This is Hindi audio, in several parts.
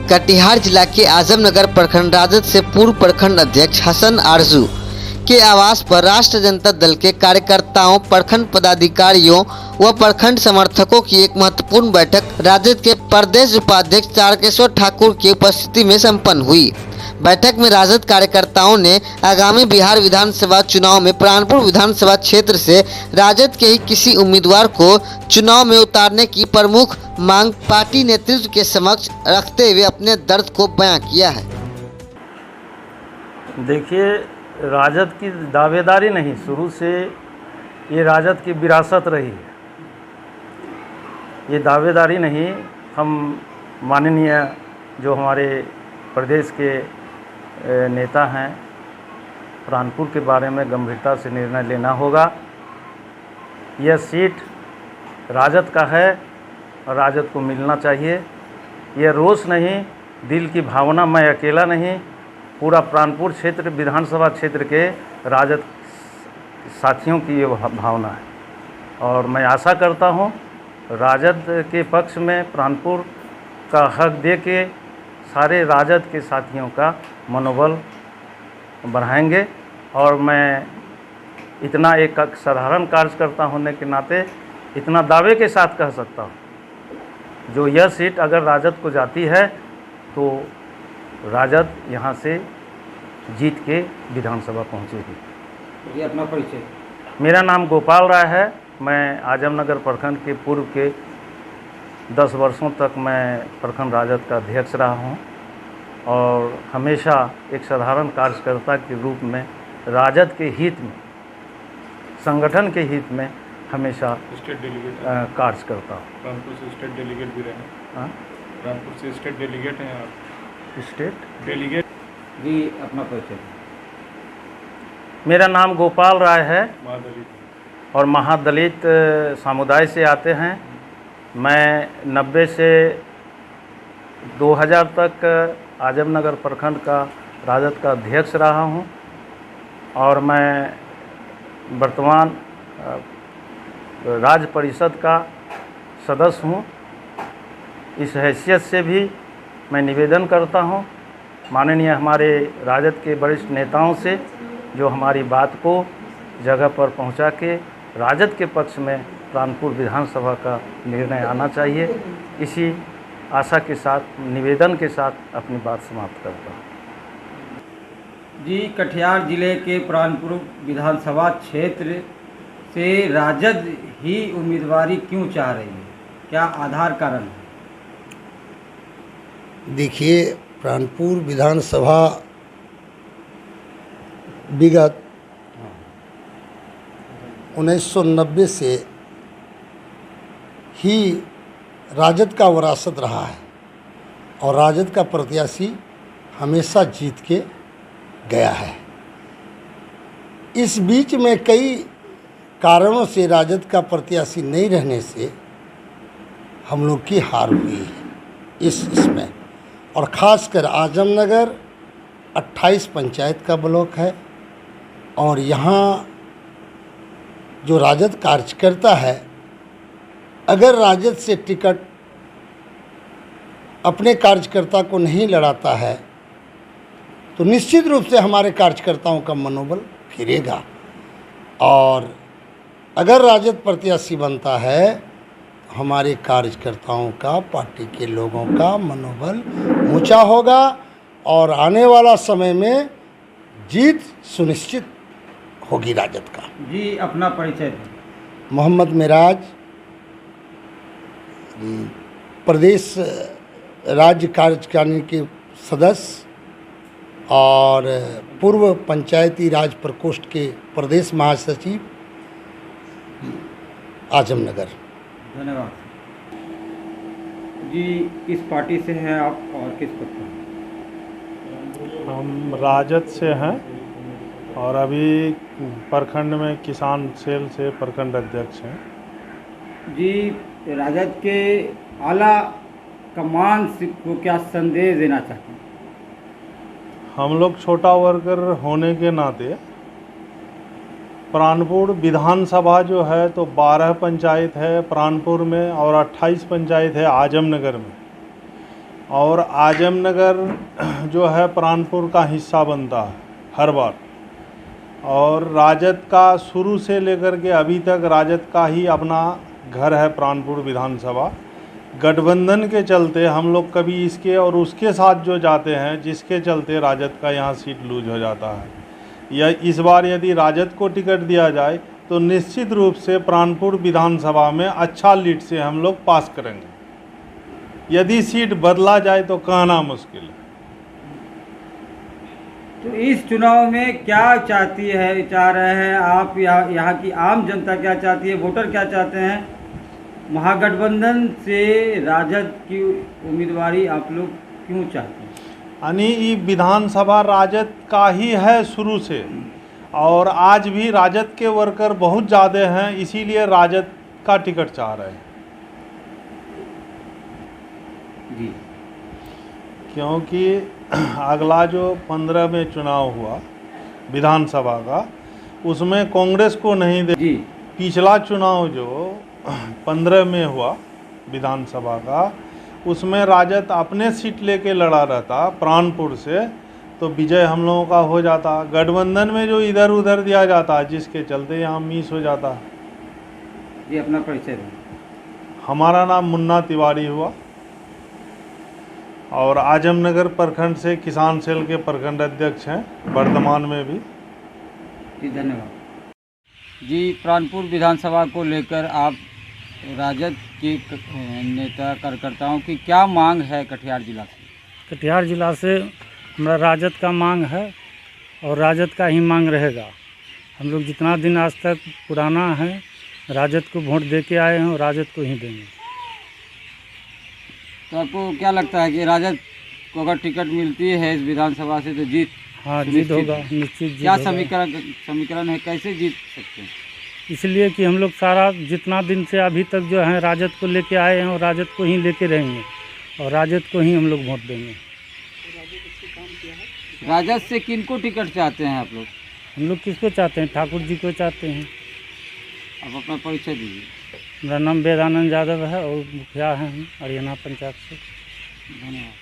कटिहार जिला के आजमनगर प्रखंड राजद से पूर्व प्रखंड अध्यक्ष हसन आरजू के आवास पर राष्ट्रीय जनता दल के कार्यकर्ताओं, प्रखंड पदाधिकारियों व प्रखंड समर्थकों की एक महत्वपूर्ण बैठक राजद के प्रदेश उपाध्यक्ष तारकेश्वर ठाकुर की उपस्थिति में संपन्न हुई। बैठक में राजद कार्यकर्ताओं ने आगामी बिहार विधानसभा चुनाव में प्राणपुर विधानसभा क्षेत्र से राजद के ही किसी उम्मीदवार को चुनाव में उतारने की प्रमुख मांग पार्टी नेतृत्व के समक्ष रखते हुए अपने दर्द को बयां किया है। देखिए, राजद की दावेदारी नहीं, शुरू से ये राजद की विरासत रही है। ये दावेदारी नहीं, हम माननीय जो हमारे प्रदेश के नेता हैं, प्राणपुर के बारे में गंभीरता से निर्णय लेना होगा। यह सीट राजद का है और राजद को मिलना चाहिए। यह रोष नहीं, दिल की भावना, मैं अकेला नहीं, पूरा प्राणपुर क्षेत्र विधानसभा क्षेत्र के राजद साथियों की ये भावना है और मैं आशा करता हूँ राजद के पक्ष में प्राणपुर का हक दे के सारे राजद के साथियों का मनोबल बढ़ाएंगे। और मैं इतना एक साधारण कार्यकर्ता होने के नाते इतना दावे के साथ कह सकता हूँ, जो यह सीट अगर राजद को जाती है तो राजद यहाँ से जीत के विधानसभा पहुँचेगी। ये अपना परिचय। मेरा नाम गोपाल राय है। मैं आजमनगर प्रखंड के पूर्व के 10 वर्षों तक मैं प्रखंड राजद का अध्यक्ष रहा हूँ और हमेशा एक साधारण कार्यकर्ता के रूप में राजद के हित में, संगठन के हित में हमेशा स्टेट डेलीगेट कार्य करता हूँ। रामपुर से स्टेट डेलीगेट भी रहे। हाँ, रामपुर से स्टेट डेलीगेट हैं आप? स्टेट डेलीगेट जी, अपना परिचय। मेरा नाम गोपाल राय है महादलित और महादलित समुदाय से आते हैं। मैं 90 से 2000 तक आजमनगर प्रखंड का राजद का अध्यक्ष रहा हूं और मैं वर्तमान राज्य परिषद का सदस्य हूं। इस हैसियत से भी मैं निवेदन करता हूं माननीय हमारे राजद के वरिष्ठ नेताओं से, जो हमारी बात को जगह पर पहुंचा के राजद के पक्ष में प्राणपुर विधानसभा का निर्णय आना चाहिए। इसी आशा के साथ, निवेदन के साथ अपनी बात समाप्त करता हूँ। जी, कटिहार जिले के प्राणपुर विधानसभा क्षेत्र से राजद ही उम्मीदवारी क्यों चाह रही है, क्या आधार कारण है? देखिए, प्राणपुर विधानसभा विगत 1990 से ही राजद का विरासत रहा है और राजद का प्रत्याशी हमेशा जीत के गया है। इस बीच में कई कारणों से राजद का प्रत्याशी नहीं रहने से हम लोग की हार हुई है इसमें। और ख़ासकर आजमनगर 28 पंचायत का ब्लॉक है और यहाँ जो राजद कार्यकर्ता है, अगर राजद से टिकट अपने कार्यकर्ता को नहीं लड़ाता है तो निश्चित रूप से हमारे कार्यकर्ताओं का मनोबल फिरेगा और अगर राजद प्रत्याशी बनता है हमारे कार्यकर्ताओं का, पार्टी के लोगों का मनोबल ऊंचा होगा और आने वाला समय में जीत सुनिश्चित होगी राजद का। जी, अपना परिचय। मोहम्मद मिराज, प्रदेश राज्य कार्यकारिणी के सदस्य और पूर्व पंचायती राज प्रकोष्ठ के प्रदेश महासचिव, आजमनगर। धन्यवाद जी। किस पार्टी से हैं आप और किस पद पर? हम राजद से हैं और अभी प्रखंड में किसान सेल से प्रखंड अध्यक्ष हैं। जी, राजद के आला कमान को क्या संदेश देना चाहते हैं? हम लोग छोटा वर्कर होने के नाते प्राणपुर विधानसभा जो है तो 12 पंचायत है प्राणपुर में और 28 पंचायत है आजमनगर में। और आजमनगर जो है प्राणपुर का हिस्सा बनता है हर बार। और राजद का शुरू से लेकर के अभी तक राजद का ही अपना घर है प्राणपुर विधानसभा। गठबंधन के चलते हम लोग कभी इसके और उसके साथ जो जाते हैं, जिसके चलते राजद का यहाँ सीट लूज हो जाता है। या इस बार यदि राजद को टिकट दिया जाए तो निश्चित रूप से प्राणपुर विधानसभा में अच्छा लीड से हम लोग पास करेंगे। यदि सीट बदला जाए तो कहना मुश्किल है। तो इस चुनाव में क्या चाह रहे हैं आप, यहाँ की आम जनता क्या चाहती है, वोटर क्या चाहते हैं? महागठबंधन से राजद की उम्मीदवारी आप लोग क्यों चाहते हैं? यानी ये विधानसभा राजद का ही है शुरू से, और आज भी राजद के वर्कर बहुत ज़्यादा हैं, इसीलिए राजद का टिकट चाह रहे हैं। जी, क्योंकि अगला जो 15 में चुनाव हुआ विधानसभा का, उसमें कांग्रेस को नहीं दे। जी, पिछला चुनाव जो 15 में हुआ विधानसभा का, उसमें राजद अपने सीट लेके लड़ा रहता प्राणपुर से, तो विजय हम लोगों का हो जाता। गठबंधन में जो इधर उधर दिया जाता, जिसके चलते यहाँ मिस हो जाता। जी, अपना परिचय दें। हमारा नाम मुन्ना तिवारी हुआ और आजमनगर प्रखंड से किसान सेल के प्रखंड अध्यक्ष हैं वर्तमान में भी। जी, धन्यवाद। जी, प्राणपुर विधानसभा को लेकर आप राजद के नेता कार्यकर्ताओं की क्या मांग है कटिहार जिला से? कटिहार जिला से हमारा राजद का मांग है और राजद का ही मांग रहेगा। हम लोग जितना दिन आज तक पुराना है राजद को वोट दे के आए हैं और राजद को ही देंगे। तो आपको क्या लगता है कि राजद को अगर टिकट मिलती है इस विधानसभा से तो जीत? हाँ, जीत होगा, निश्चित जीत क्या होगा। समीकरण है, कैसे जीत सकते हैं? इसलिए कि हम लोग सारा जितना दिन से अभी तक जो है राजद को लेके आए हैं और राजद को ही लेके रहेंगे और राजद को ही हम लोग वोट देंगे। राजद से किनको टिकट चाहते हैं आप लोग? हम लोग किसको चाहते हैं? ठाकुर जी को चाहते हैं। आप अपना परिचय दीजिए। मेरा नाम वेदानंद यादव है और मुखिया हैं हम हरियाणा पंचायत से। धन्यवाद।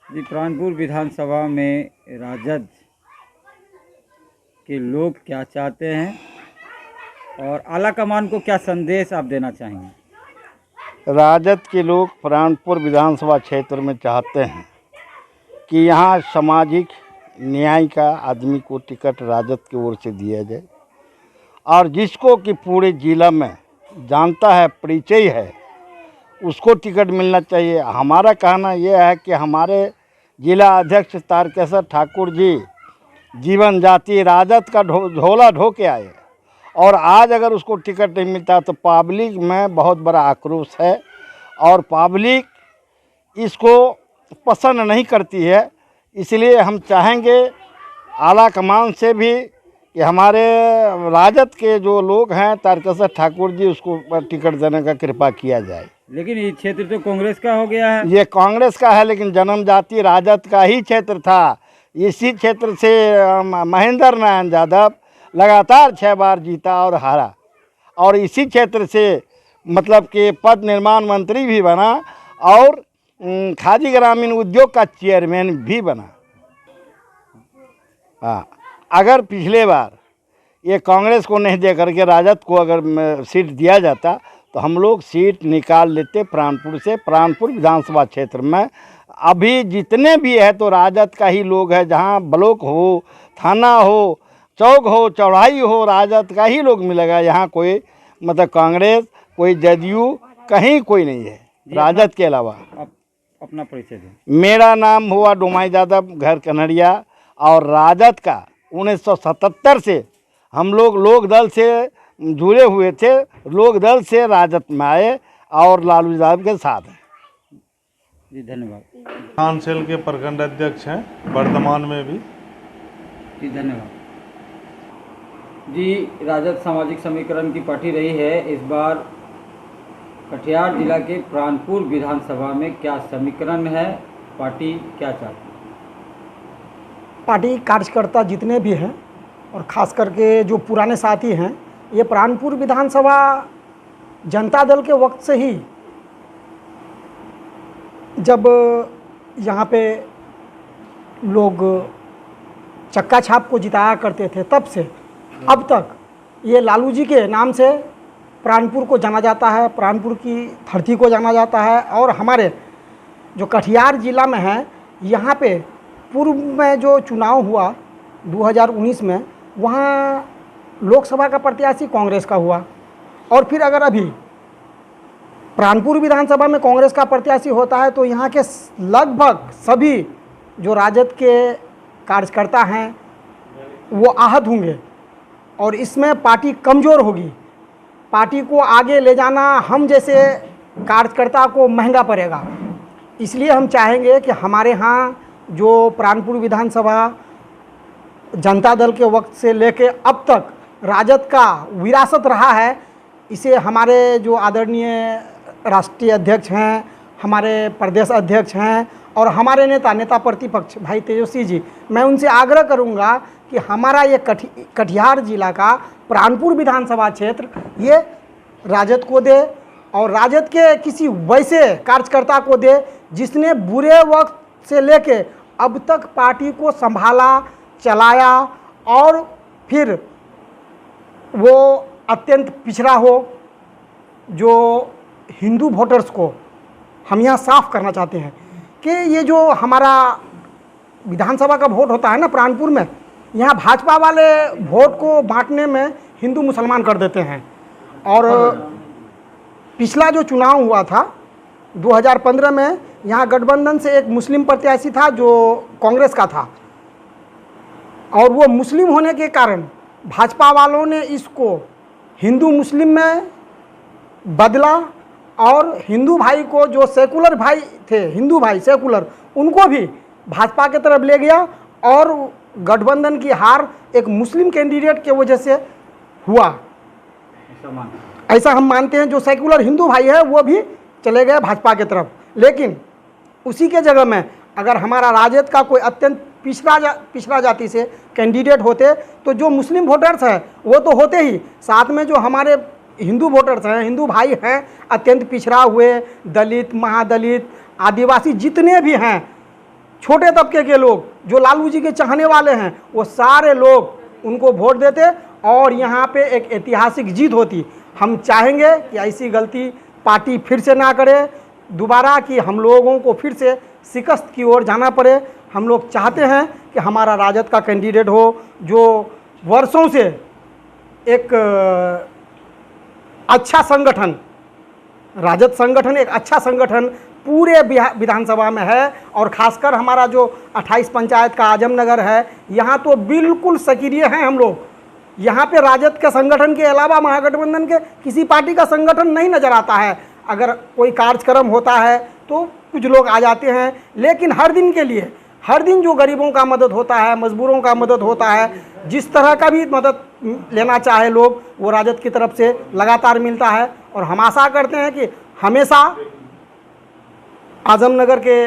जी, प्राणपुर विधानसभा में राजद के लोग क्या चाहते हैं और आला कमान को क्या संदेश आप देना चाहेंगे? राजद के लोग प्राणपुर विधानसभा क्षेत्र में चाहते हैं कि यहाँ सामाजिक न्याय का आदमी को टिकट राजद की ओर से दिया जाए, और जिसको कि पूरे जिला में जानता है, परिचय है, उसको टिकट मिलना चाहिए। हमारा कहना यह है कि हमारे जिला अध्यक्ष तारकेश्वर ठाकुर जी जीवन जाति राजद का झोला ढो के आए, और आज अगर उसको टिकट नहीं मिलता तो पब्लिक में बहुत बड़ा आक्रोश है और पब्लिक इसको पसंद नहीं करती है। इसलिए हम चाहेंगे आला कमान से भी कि हमारे राजद के जो लोग हैं तारकेश्वर ठाकुर जी, उसको टिकट देने का कृपा किया जाए। लेकिन ये क्षेत्र तो कांग्रेस का हो गया है। ये कांग्रेस का है, लेकिन जन्म जाति राजद का ही क्षेत्र था। इसी क्षेत्र से महेंद्र नारायण यादव लगातार 6 बार जीता और हारा, और इसी क्षेत्र से मतलब कि पद निर्माण मंत्री भी बना और खादी ग्रामीण उद्योग का चेयरमैन भी बना। हाँ, अगर पिछले बार ये कांग्रेस को नहीं दे करके राजद को अगर सीट दिया जाता तो हम लोग सीट निकाल लेते प्राणपुर से। प्राणपुर विधानसभा क्षेत्र में अभी जितने भी है तो राजद का ही लोग है। जहाँ ब्लॉक हो, थाना हो, चौक हो, चौड़ाई हो, राजद का ही लोग मिलेगा। यहाँ कोई मतलब कांग्रेस, कोई जदयू, कहीं कोई नहीं है राजद के अलावा। आप अपना परिचय दें। मेरा नाम हुआ डोमाई यादव, घर कन्हरिया, और राजद का 1977 से हम लोग लोक दल से जुड़े हुए थे। लोक दल से राजद में आए और लालू यादव के साथ हैं। जी, धन्यवाद। किसान सेल के प्रखंड अध्यक्ष हैं वर्तमान में भी। जी, धन्यवाद। जी, राजद सामाजिक समीकरण की पार्टी रही है। इस बार कटिहार जिला के प्राणपुर विधानसभा में क्या समीकरण है, पार्टी क्या चाहती है? पार्टी कार्यकर्ता जितने भी हैं और ख़ास करके जो पुराने साथी हैं, ये प्राणपुर विधानसभा जनता दल के वक्त से ही जब यहाँ पे लोग चक्का छाप को जिताया करते थे तब से अब तक ये लालू जी के नाम से प्राणपुर को जाना जाता है, प्राणपुर की धरती को जाना जाता है। और हमारे जो कटिहार ज़िला में है, यहाँ पे पूर्व में जो चुनाव हुआ 2019 में, वहाँ लोकसभा का प्रत्याशी कांग्रेस का हुआ। और फिर अगर अभी प्राणपुर विधानसभा में कांग्रेस का प्रत्याशी होता है तो यहाँ के लगभग सभी जो राजद के कार्यकर्ता हैं वो आहत होंगे और इसमें पार्टी कमज़ोर होगी। पार्टी को आगे ले जाना हम जैसे कार्यकर्ता को महंगा पड़ेगा। इसलिए हम चाहेंगे कि हमारे यहाँ जो प्राणपुर विधानसभा जनता दल के वक्त से लेके अब तक राजद का विरासत रहा है, इसे हमारे जो आदरणीय राष्ट्रीय अध्यक्ष हैं, हमारे प्रदेश अध्यक्ष हैं और हमारे नेता प्रतिपक्ष भाई तेजस्वी जी, मैं उनसे आग्रह करूंगा कि हमारा ये कटिहार जिला का प्राणपुर विधानसभा क्षेत्र ये राजद को दे और राजद के किसी वैसे कार्यकर्ता को दे जिसने बुरे वक्त से लेके अब तक पार्टी को संभाला, चलाया और फिर वो अत्यंत पिछड़ा हो। जो हिंदू वोटर्स को हम यहाँ साफ करना चाहते हैं कि ये जो हमारा विधानसभा का वोट होता है ना प्राणपुर में, यहाँ भाजपा वाले वोट को बांटने में हिंदू मुसलमान कर देते हैं। और पिछला जो चुनाव हुआ था 2015 में, यहाँ गठबंधन से एक मुस्लिम प्रत्याशी था जो कांग्रेस का था और वो मुस्लिम होने के कारण भाजपा वालों ने इसको हिंदू मुस्लिम में बदला और हिंदू भाई को, जो सेकुलर भाई थे, हिंदू भाई सेकुलर, उनको भी भाजपा की तरफ ले गया और गठबंधन की हार एक मुस्लिम कैंडिडेट के वजह से हुआ। ऐसा हम मानते हैं। जो सेकुलर हिंदू भाई है वो भी चले गए भाजपा की तरफ। लेकिन उसी के जगह में अगर हमारा राजद का कोई अत्यंत पिछड़ा जाति से कैंडिडेट होते तो जो मुस्लिम वोटर्स हैं वो तो होते ही, साथ में जो हमारे हिंदू वोटर्स हैं, हिंदू भाई हैं, अत्यंत पिछड़ा हुए, दलित, महादलित, आदिवासी जितने भी हैं, छोटे तबके के लोग जो लालू जी के चाहने वाले हैं, वो सारे लोग उनको वोट देते और यहाँ पे एक ऐतिहासिक जीत होती। हम चाहेंगे कि ऐसी गलती पार्टी फिर से ना करे दोबारा, कि हम लोगों को फिर से शिकस्त की ओर जाना पड़े। हम लोग चाहते हैं कि हमारा राजद का कैंडिडेट हो जो वर्षों से एक अच्छा संगठन, राजद संगठन एक अच्छा संगठन पूरे विधानसभा में है। और खासकर हमारा जो 28 पंचायत का आजमनगर है, यहाँ तो बिल्कुल सक्रिय हैं हम लोग। यहाँ पे राजद के संगठन के अलावा महागठबंधन के किसी पार्टी का संगठन नहीं नज़र आता है। अगर कोई कार्यक्रम होता है तो कुछ लोग आ जाते हैं, लेकिन हर दिन के लिए, हर दिन जो गरीबों का मदद होता है, मजबूरों का मदद होता है, जिस तरह का भी मदद लेना चाहे लोग, वो राजद की तरफ से लगातार मिलता है। और हम आशा करते हैं कि हमेशा आजमनगर के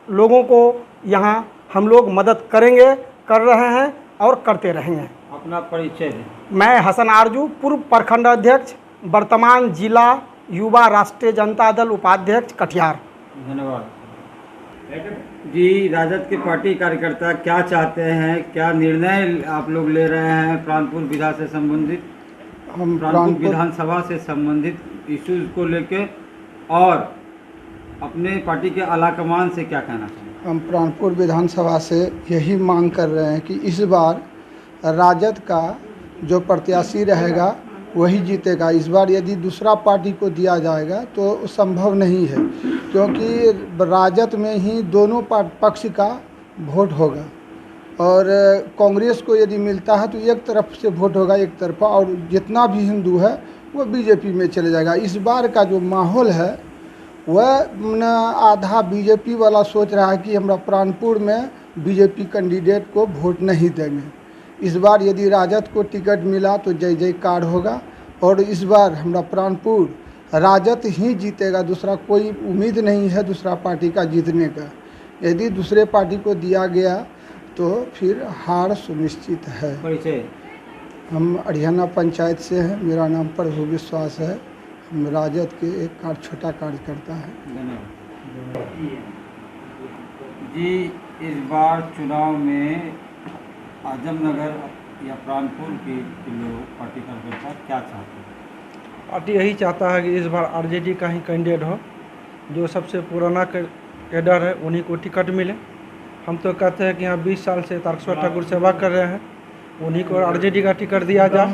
लोगों को यहाँ हम लोग मदद करेंगे, कर रहे हैं और करते रहेंगे। अपना परिचय दें। मैं हसन आरजू, पूर्व प्रखंड अध्यक्ष, वर्तमान जिला युवा राष्ट्रीय जनता दल उपाध्यक्ष कटिहार। धन्यवाद जी। राजद के पार्टी कार्यकर्ता क्या चाहते हैं, क्या निर्णय आप लोग ले रहे हैं प्राणपुर विधान से संबंधित, प्राणपुर विधानसभा से संबंधित इश्यूज को लेके, और अपने पार्टी के आलाकमान से क्या कहना चाहिए? हम प्राणपुर विधानसभा से यही मांग कर रहे हैं कि इस बार राजद का जो प्रत्याशी रहेगा वही जीतेगा। इस बार यदि दूसरा पार्टी को दिया जाएगा तो संभव नहीं है, क्योंकि राजद में ही दोनों पक्ष का वोट होगा और कांग्रेस को यदि मिलता है तो एक तरफ से वोट होगा, एक तरफा, और जितना भी हिंदू है वो बीजेपी में चले जाएगा। इस बार का जो माहौल है वह आधा बीजेपी वाला सोच रहा है कि हमरा प्राणपुर में बीजेपी कैंडिडेट को वोट नहीं देंगे। इस बार यदि राजद को टिकट मिला तो जय जयकार होगा और इस बार हमरा प्राणपुर राजद ही जीतेगा, दूसरा कोई उम्मीद नहीं है दूसरा पार्टी का जीतने का। यदि दूसरे पार्टी को दिया गया तो फिर हार सुनिश्चित है। परिचय। हम हरियाणा पंचायत से हैं, मेरा नाम प्रभु विश्वास है, हम राजद के एक छोटा कार्यकर्ता है। धन्यवाद। जी, इस बार चुनाव में आजमनगर या प्राणपुर के लोग पार्टी कार्यकर्ता क्या चाहते हैं? पार्टी यही चाहता है कि इस बार आरजेडी का ही कैंडिडेट हो, जो सबसे पुराना कैडर है उन्हीं को टिकट मिले। हम तो कहते हैं कि यहाँ 20 साल से तारकेश्वर ठाकुर सेवा कर रहे हैं, उन्हीं को आरजेडी का टिकट दिया जाए।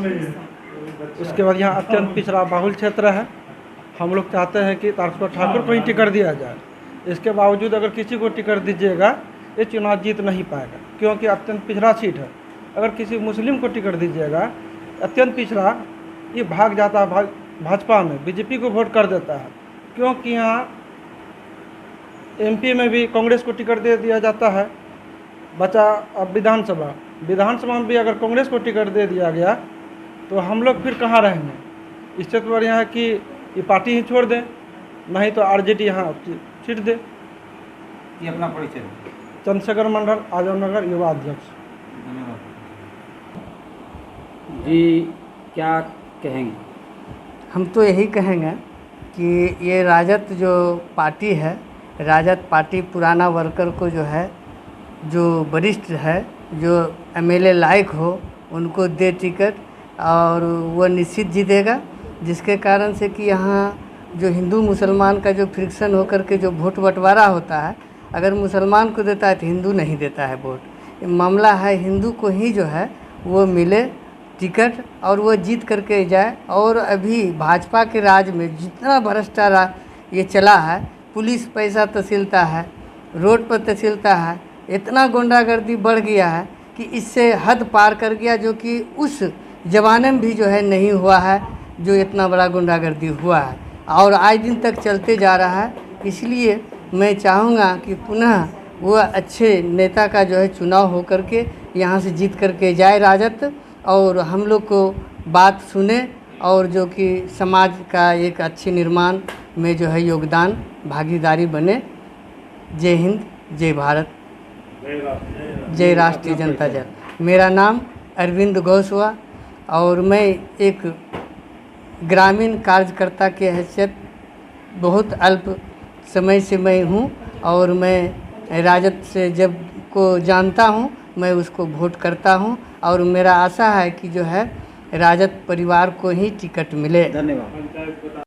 उसके बाद यहाँ अत्यंत पिछड़ा बाहुल क्षेत्र है, हम लोग चाहते हैं कि तारकेश्वर ठाकुर को ही टिकट दिया जाए। इसके बावजूद अगर किसी को टिकट दीजिएगा ये चुनाव जीत नहीं पाएगा, क्योंकि अत्यंत पिछड़ा सीट है। अगर किसी मुस्लिम को टिकट दीजिएगा, अत्यंत पिछड़ा, ये भाग जाता है भाजपा में, बीजेपी को वोट कर देता है। क्योंकि यहाँ एमपी में भी कांग्रेस को टिकट दे दिया जाता है, बचा अब विधानसभा में भी अगर कांग्रेस को टिकट दे दिया गया तो हम लोग फिर कहाँ रहेंगे। इससे तो बढ़िया है कि ये पार्टी ही छोड़ दें, नहीं तो आरजेडी यहाँ सीट दे। ये अपना परिचय। चंद्रशेखर मंडल, आजमनगर युवा अध्यक्ष। धन्यवाद जी, क्या कहेंगे? हम तो यही कहेंगे कि ये राजद जो पार्टी है, राजद पार्टी पुराना वर्कर को जो है, जो वरिष्ठ है, जो एमएलए लायक हो, उनको दे टिकट और वो निश्चित जीतेगा। जिसके कारण से कि यहाँ जो हिंदू मुसलमान का जो फ्रिक्शन होकर के जो वोट बंटवारा होता है, अगर मुसलमान को देता है तो हिंदू नहीं देता है वोट। मामला है हिंदू को ही जो है वो मिले टिकट और वो जीत करके जाए। और अभी भाजपा के राज में जितना भ्रष्टाचार ये चला है, पुलिस पैसा तहसीलता है, रोड पर तहसीलता है, इतना गुंडागर्दी बढ़ गया है कि इससे हद पार कर गया, जो कि उस ज़माने में भी जो है नहीं हुआ है, जो इतना बड़ा गुंडागर्दी हुआ है और आज दिन तक चलते जा रहा है। इसलिए मैं चाहूँगा कि पुनः वो अच्छे नेता का जो है चुनाव हो करके यहाँ से जीत करके जाए राजद, और हम लोग को बात सुने और जो कि समाज का एक अच्छे निर्माण में जो है योगदान भागीदारी बने। जय हिंद, जय भारत, जय राष्ट्रीय जनता दल। मेरा नाम अरविंद घोष हुआ और मैं एक ग्रामीण कार्यकर्ता के हैसियत बहुत अल्प समय से मैं हूँ और मैं राजद से जब को जानता हूँ मैं उसको वोट करता हूँ और मेरा आशा है कि जो है राजद परिवार को ही टिकट मिले। धन्यवाद।